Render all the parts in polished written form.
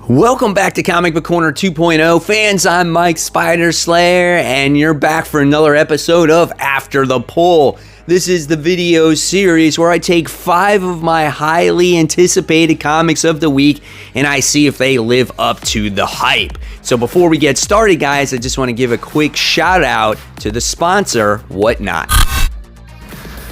Welcome back to Comic Book Corner 2.0. Fans, I'm Mike Spider Slayer, and you're back for another episode of After the Pull. This is the video series where I take 5 of my highly anticipated comics of the week and I see if they live up to the hype. So before we get started, guys, I just want to give a quick shout out to the sponsor, Whatnot.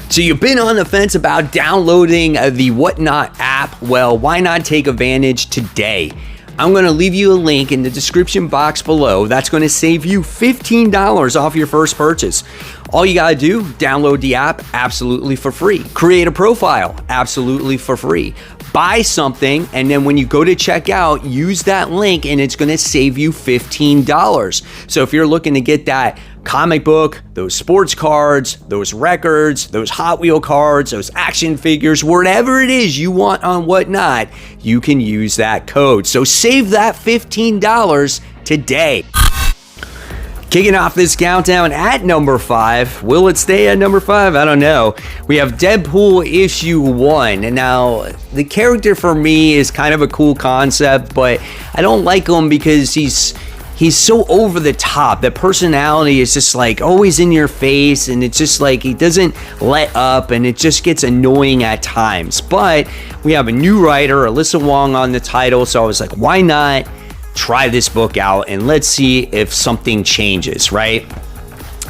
So you've been on the fence about downloading the Whatnot app? Well, why not take advantage today? I'm going to leave you a link in the description box below that's going to save you $15 off your first purchase. All you got to do, download the app absolutely for free. Create a profile absolutely for free. Buy something, and then when you go to checkout, use that link and it's going to save you $15. So if you're looking to get that comic book, those sports cards, those records, those Hot Wheel cards, those action figures, whatever it is you want on Whatnot, you can use that code. So save that $15 today. Kicking off this countdown at number 5. Will it stay at number 5? I don't know. We have Deadpool issue 1. And now, the character for me is kind of a cool concept, but I don't like him because he's so over the top. The personality is just like always in your face, and it's just like he doesn't let up, and it just gets annoying at times. But we have a new writer, Alyssa Wong, on the title, so I was like, why not try this book out and let's see if something changes, right?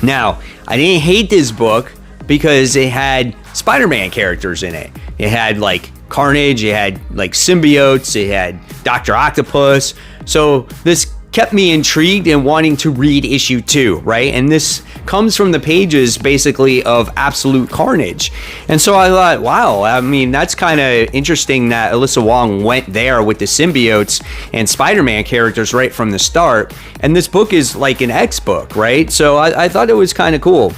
Now, I didn't hate this book because it had Spider-Man characters in it. It had like Carnage, it had like symbiotes, it had Dr. Octopus. So this kept me intrigued and wanting to read issue 2, right? And this comes from the pages basically of Absolute Carnage. And so I thought, wow, I mean, that's kind of interesting that Alyssa Wong went there with the symbiotes and Spider-Man characters right from the start. And this book is like an X book, right? So I thought it was kind of cool.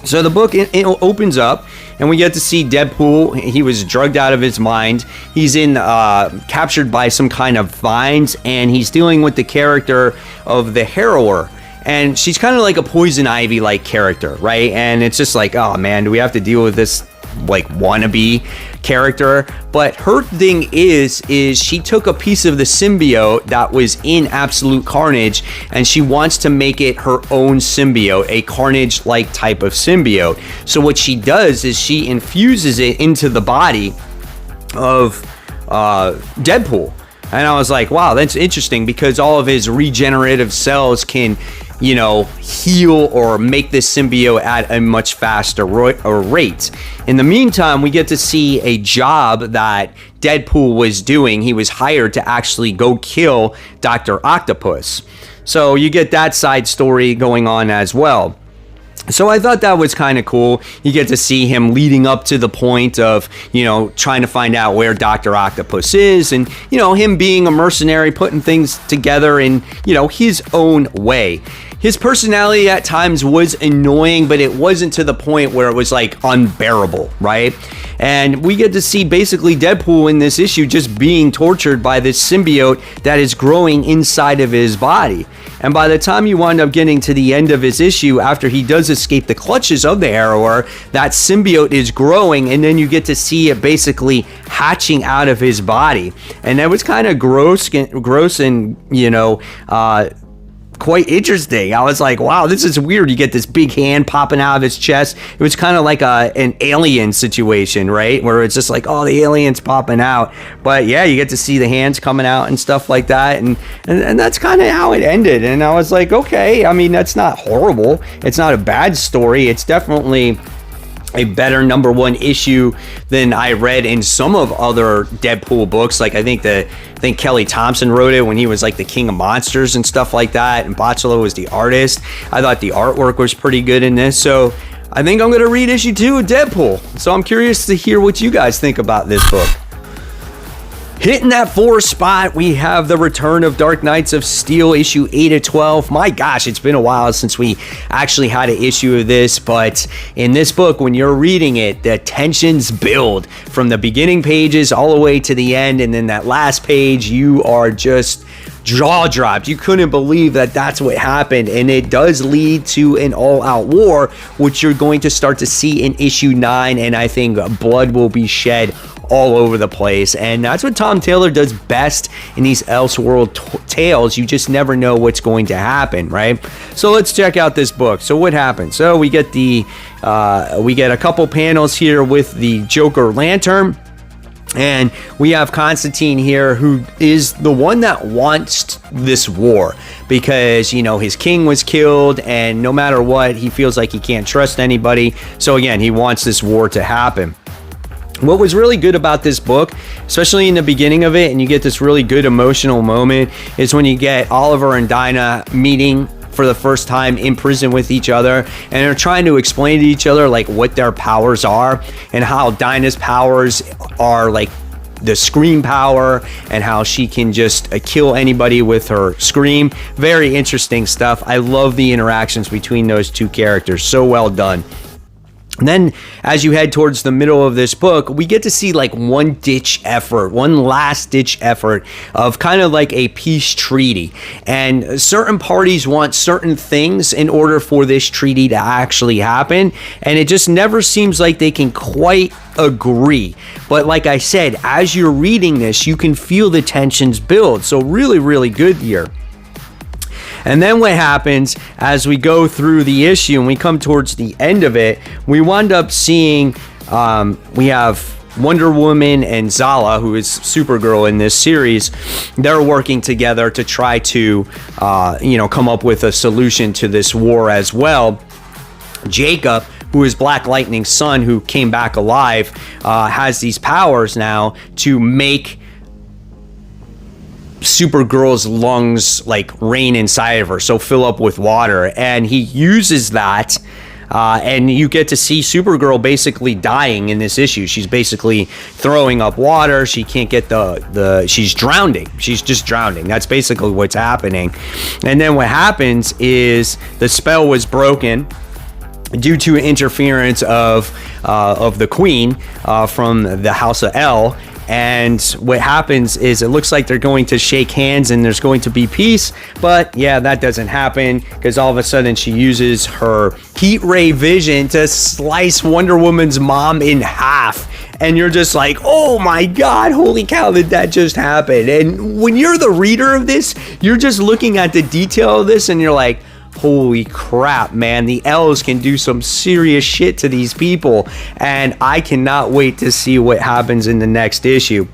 So the book it opens up and we get to see Deadpool. He was drugged out of his mind. He's captured by some kind of vines, and he's dealing with the character of the Harrower. And she's kind of like a Poison Ivy-like character, right? And it's just like, oh man, do we have to deal with this like wannabe character? But her thing is she took a piece of the symbiote that was in Absolute Carnage and she wants to make it her own symbiote, a Carnage like type of symbiote. So what she does is she infuses it into the body of Deadpool. And I was like, wow, that's interesting, because all of his regenerative cells can, you know, heal or make this symbiote at a much faster rate. In the meantime, we get to see a job that Deadpool was doing. He was hired to actually go kill Dr. Octopus. So you get that side story going on as well. So I thought that was kind of cool. You get to see him leading up to the point of, you know, trying to find out where Dr. Octopus is, and, you know, him being a mercenary, putting things together in, you know, his own way. His personality at times was annoying, but it wasn't to the point where it was like unbearable, right? And we get to see basically Deadpool in this issue just being tortured by this symbiote that is growing inside of his body. And by the time you wind up getting to the end of his issue, after he does escape the clutches of the Harrower, that symbiote is growing, and then you get to see it basically hatching out of his body. And that was kind of gross and, you know, quite interesting. I was like, wow, this is weird. You get this big hand popping out of his chest. It was kind of like an alien situation, right? Where it's just like, oh, the alien's popping out. But yeah, you get to see the hands coming out and stuff like that. And that's kind of how it ended. And I was like, okay, I mean, that's not horrible. It's not a bad story. It's definitely a better number 1 issue than I read in some of other Deadpool books. Like I think Kelly Thompson wrote it when he was like the King of Monsters and stuff like that, and Bocciolo was the artist. I thought the artwork was pretty good in this, so I think I'm gonna read issue 2 of Deadpool. So I'm curious to hear what you guys think about this book. Hitting that 4 spot, we have the return of Dark Knights of Steel, issue 8 of 12. My gosh, it's been a while since we actually had an issue of this, but in this book, when you're reading it, the tensions build from the beginning pages all the way to the end, and then that last page, you are just jaw dropped. You couldn't believe that that's what happened, and it does lead to an all-out war, which you're going to start to see in issue 9, and I think blood will be shed all over the place. And that's what Tom Taylor does best in these Elseworld tales. You just never know what's going to happen, right? So let's check out this book. So what happens? So we get a couple panels here with the Joker Lantern. And we have Constantine here, who is the one that wants this war because, you know, his king was killed, and no matter what, he feels like he can't trust anybody. So again, he wants this war to happen. What was really good about this book, especially in the beginning of it, and you get this really good emotional moment, is when you get Oliver and Dinah meeting for the first time in prison with each other, and they're trying to explain to each other like what their powers are, and how Dinah's powers are like the scream power, and how she can just kill anybody with her scream. Very interesting stuff. I love the interactions between those two characters. So well done. And then as you head towards the middle of this book, we get to see like one last ditch effort of kind of like a peace treaty. And certain parties want certain things in order for this treaty to actually happen. And it just never seems like they can quite agree. But like I said, as you're reading this, you can feel the tensions build. So really, really good here. And then what happens as we go through the issue and we come towards the end of it, we wind up seeing, we have Wonder Woman and Zala, who is Supergirl in this series. They're working together to try to, come up with a solution to this war as well. Jacob, who is Black Lightning's son, who came back alive, has these powers now to make Supergirl's lungs like rain inside of her, so fill up with water, and he uses that, and you get to see Supergirl basically dying in this issue. She's basically throwing up water. She can't get she's drowning. She's just drowning. That's basically what's happening. And then what happens is the spell was broken due to interference of the Queen from the House of El. And what happens is it looks like they're going to shake hands and there's going to be peace. But yeah, that doesn't happen because all of a sudden she uses her heat ray vision to slice Wonder Woman's mom in half. And you're just like, oh my God, holy cow, did that just happen? And when you're the reader of this, you're just looking at the detail of this and you're like, holy crap, man, the elves can do some serious shit to these people, and I cannot wait to see what happens in the next issue.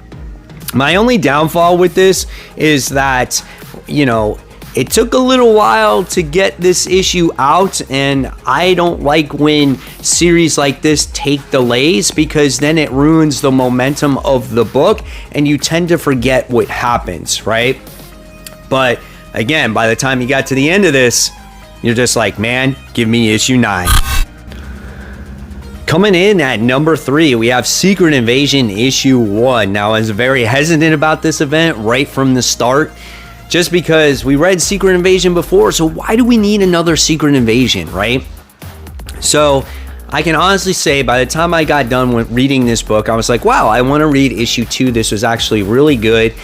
My only downfall with this is that, it took a little while to get this issue out, and I don't like when series like this take delays because then it ruins the momentum of the book and you tend to forget what happens, right? But again, by the time you got to the end of this, you're just like, man, give me issue 9. Coming in at number 3, we have Secret Invasion issue 1. Now, I was very hesitant about this event right from the start, just because we read Secret Invasion before, so why do we need another Secret Invasion, right? So I can honestly say by the time I got done with reading this book, I was like, wow, I want to read issue 2. This was actually really good.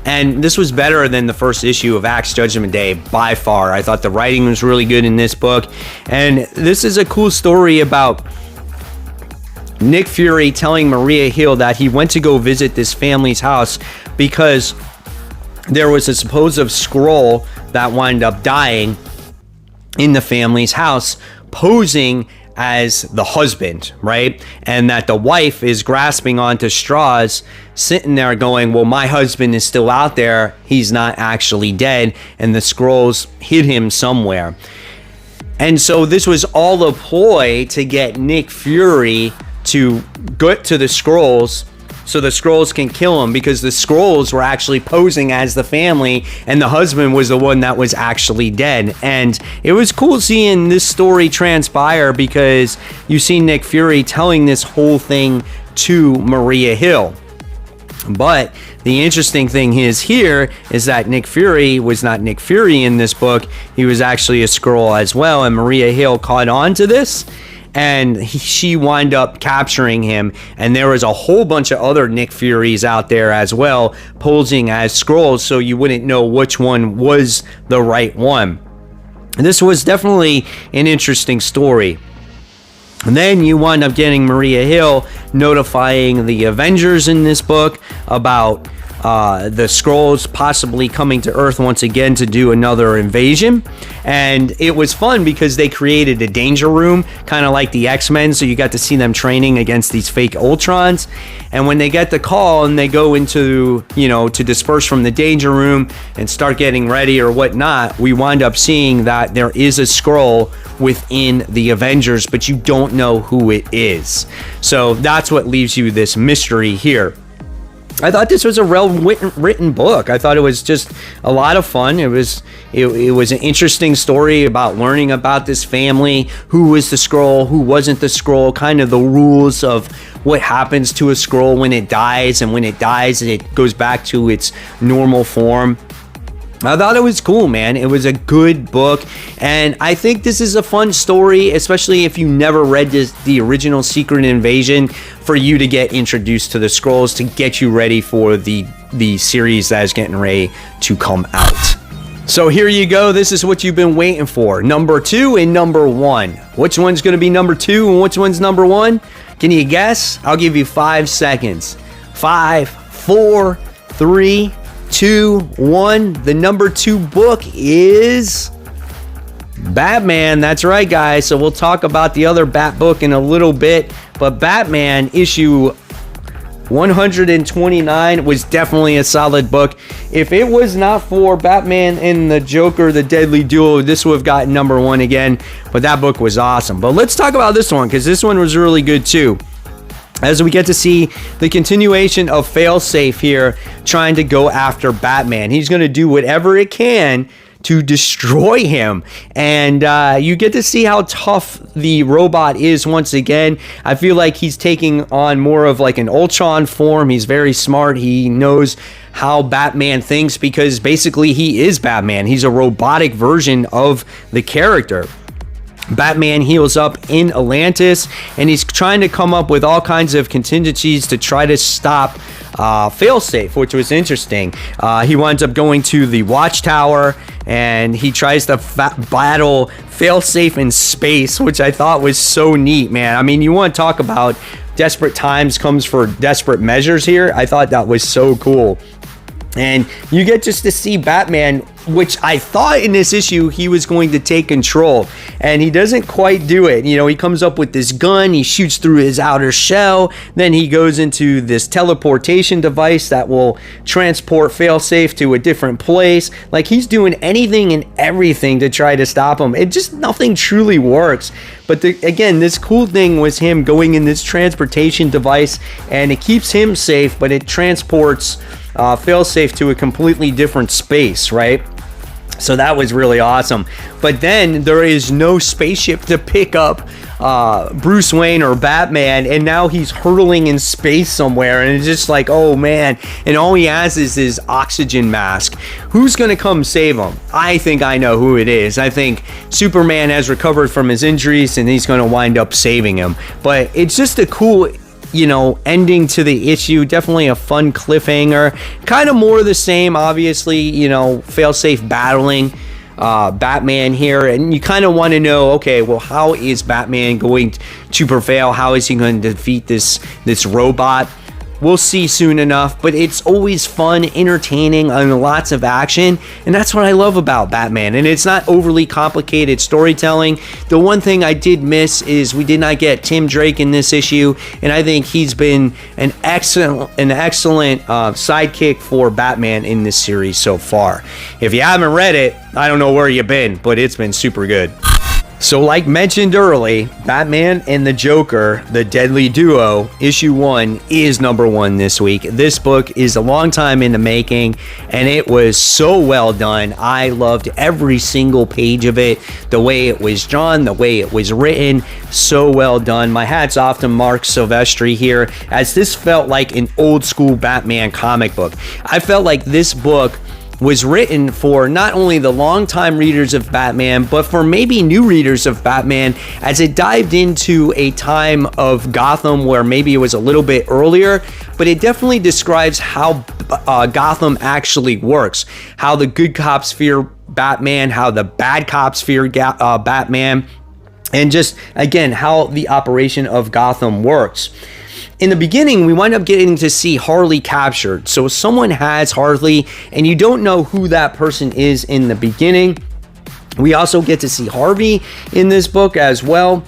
And this was better than the first issue of Axe Judgment Day by far. I thought the writing was really good in this book. And this is a cool story about Nick Fury telling Maria Hill that he went to go visit this family's house because there was a supposed Skrull that wound up dying in the family's house, posing as the husband, right? And that the wife is grasping onto straws, sitting there going, well, my husband is still out there. He's not actually dead. And the Skrulls hid him somewhere. And so this was all a ploy to get Nick Fury to get to the Skrulls so the Skrulls can kill him, because the Skrulls were actually posing as the family and the husband was the one that was actually dead. And it was cool seeing this story transpire because you see Nick Fury telling this whole thing to Maria Hill. But the interesting thing is that Nick Fury was not Nick Fury in this book. He was actually a Skrull as well, and Maria Hill caught on to this. And she wound up capturing him, and there was a whole bunch of other Nick Furies out there as well, posing as Skrulls, so you wouldn't know which one was the right one. And this was definitely an interesting story. And then you wind up getting Maria Hill notifying the Avengers in this book about the Skrulls possibly coming to Earth once again to do another invasion. And it was fun because they created a danger room, kind of like the X-Men, so you got to see them training against these fake Ultrons. And when they get the call and they go into, to disperse from the danger room and start getting ready or whatnot, we wind up seeing that there is a Skrull within the Avengers, but you don't know who it is. So that's what leaves you this mystery here. I thought this was a well-written book. I thought it was just a lot of fun. It was an interesting story about learning about this family, who was the Skrull, who wasn't the Skrull, kind of the rules of what happens to a Skrull when it dies, and when it dies, it goes back to its normal form. I thought it was cool, man. It was a good book, and I think this is a fun story, especially if you never read the original Secret Invasion, for you to get introduced to the Skrulls, to get you ready for the series that is getting ready to come out. So here you go. This is what you've been waiting for. Number 2 and number 1. Which one's going to be number 2 and which one's number 1? Can you guess? I'll give you 5 seconds. 5, 4, 3, 2, 1. The number 2 book is Batman. That's right, guys. So we'll talk about the other Bat book in a little bit, but Batman issue 129 was definitely a solid book. If it was not for Batman and the Joker, the Deadly Duo, this would have gotten number 1 again, but that book was awesome. But let's talk about this one, because this one was really good too, as we get to see the continuation of Failsafe here trying to go after Batman. He's going to do whatever it can to destroy him, and you get to see how tough the robot is once again. I feel like he's taking on more of like an Ultron form. He's very smart. He knows how Batman thinks, because basically he is Batman. He's a robotic version of the character. Batman heals up in Atlantis, and he's trying to come up with all kinds of contingencies to try to stop Failsafe, which was interesting. He winds up going to the Watchtower, and he tries to battle Failsafe in space, which I thought was so neat, man. I mean, you want to talk about desperate times comes for desperate measures here. I thought that was so cool. And you get just to see Batman, which I thought in this issue he was going to take control, and he doesn't quite do it. He comes up with this gun, he shoots through his outer shell, then he goes into this teleportation device that will transport Failsafe to a different place. Like, he's doing anything and everything to try to stop him. Nothing truly works. But again, this cool thing was him going in this transportation device, and it keeps him safe, but it transports Failsafe to a completely different space, right? So that was really awesome. But then there is no spaceship to pick up Bruce Wayne or Batman, and now he's hurtling in space somewhere, and it's just like, oh man. And all he has is his oxygen mask. Who's gonna come save him? I think I know who it is. I think Superman has recovered from his injuries, and he's gonna wind up saving him. But it's just a cool ending to the issue. Definitely a fun cliffhanger. Kind of more of the same, obviously, Failsafe battling Batman here, and you kind of want to know, okay, well, how is Batman going to prevail? How is he going to defeat this robot? We'll see soon enough, but it's always fun, entertaining, and lots of action, and that's what I love about Batman. And it's not overly complicated storytelling. The one thing I did miss is we did not get Tim Drake in this issue, and I think he's been an excellent sidekick for Batman in this series so far. If you haven't read it, I don't know where you've been, but it's been super good. So like mentioned early, Batman and the Joker, the Deadly Duo, issue 1 is number 1 this week. This book is a long time in the making, and it was so well done. I loved every single page of it, the way it was drawn, the way it was written, so well done. My hat's off to Mark Silvestri here, as this felt like an old school Batman comic book. I felt like this book was written for not only the longtime readers of Batman, but for maybe new readers of Batman, as it dived into a time of Gotham where maybe it was a little bit earlier, but it definitely describes how Gotham actually works, how the good cops fear Batman, how the bad cops fear Batman, and just, again, how the operation of Gotham works. In the beginning, we wind up getting to see Harley captured. So someone has Harley, and you don't know who that person is in the beginning. We also get to see Harvey in this book as well.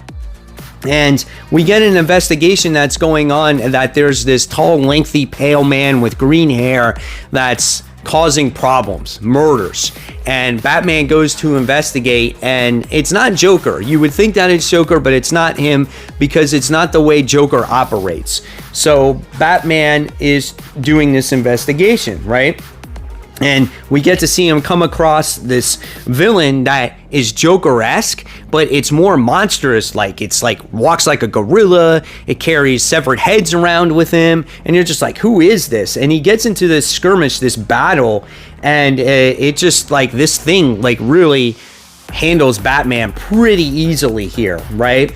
And we get an investigation that's going on, that there's this tall, lengthy, pale man with green hair that's causing problems, murders. And Batman goes to investigate, and it's not Joker. You would think that it's Joker, but it's not him, because it's not the way Joker operates. So Batman is doing this investigation, right? And we get to see him come across this villain that is Joker-esque, but it's more monstrous. Like, it's like walks like a gorilla. It carries severed heads around with him, and you're just like, who is this? And he gets into this skirmish, this battle, and it just like this thing like really handles Batman pretty easily here, right?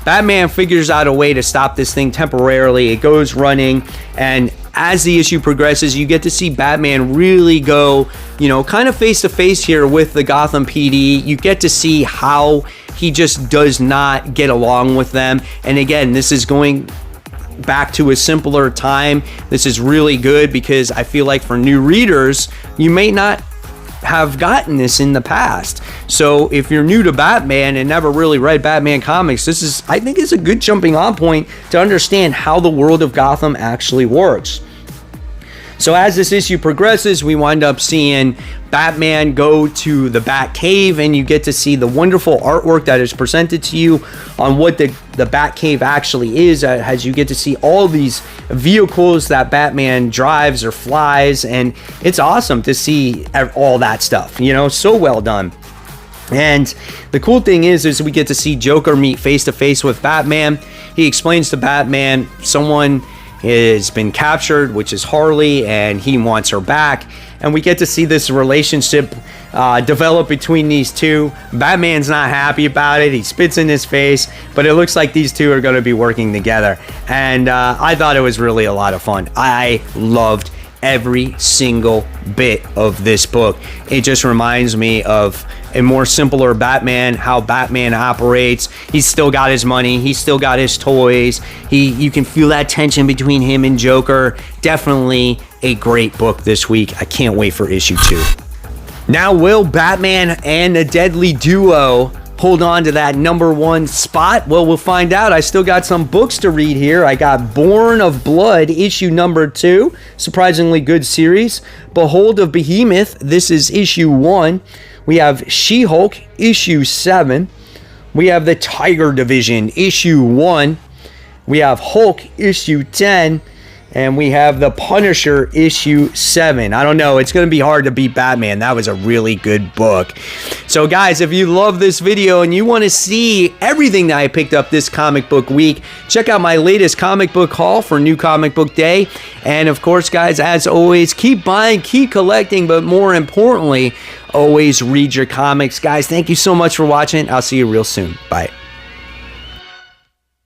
Batman figures out a way to stop this thing temporarily. It goes running, and as the issue progresses, you get to see Batman really go, you know, kind of face to face here with the Gotham PD. You get to see how he just does not get along with them. And again, this is going back to a simpler time. This is really good because I feel like for new readers, you may not have gotten this in the past. So if you're new to Batman and never really read Batman comics, this is, I think, is a good jumping on point to understand how the world of Gotham actually works. So as this issue progresses, we wind up seeing Batman go to the Batcave, and you get to see the wonderful artwork that is presented to you on what the Batcave actually is, as you get to see all these vehicles that Batman drives or flies, and it's awesome to see all that stuff, you know, so well done. And the cool thing is we get to see Joker meet face to face with Batman. He explains to Batman someone has been captured, which is Harley, and he wants her back. And we get to see this relationship develop between these two. Batman's not happy about it. He spits in his face, but it looks like these two are going to be working together. And I thought it was really a lot of fun. I loved every single bit of this book. It just reminds me of a more simpler Batman, how Batman operates. He's still got his money, he's still got his toys. You can feel that tension between him and Joker. Definitely a great book this week. I can't wait for issue 2. Now, will Batman and the Deadly Duo hold on to that #1 spot? Well, we'll find out. I still got some books to read here. I got Born of Blood, issue #2. Surprisingly good series. Behold of Behemoth. This is issue 1. We have She-Hulk, issue 7. We have the Tiger Division, issue 1. We have Hulk, issue 10. And we have the Punisher, issue 7. I don't know. It's going to be hard to beat Batman. That was a really good book. So, guys, if you love this video and you want to see everything that I picked up this comic book week, check out my latest comic book haul for New Comic Book Day. And, of course, guys, as always, keep buying, keep collecting, but more importantly, always read your comics. Guys, thank you so much for watching. I'll see you real soon. Bye.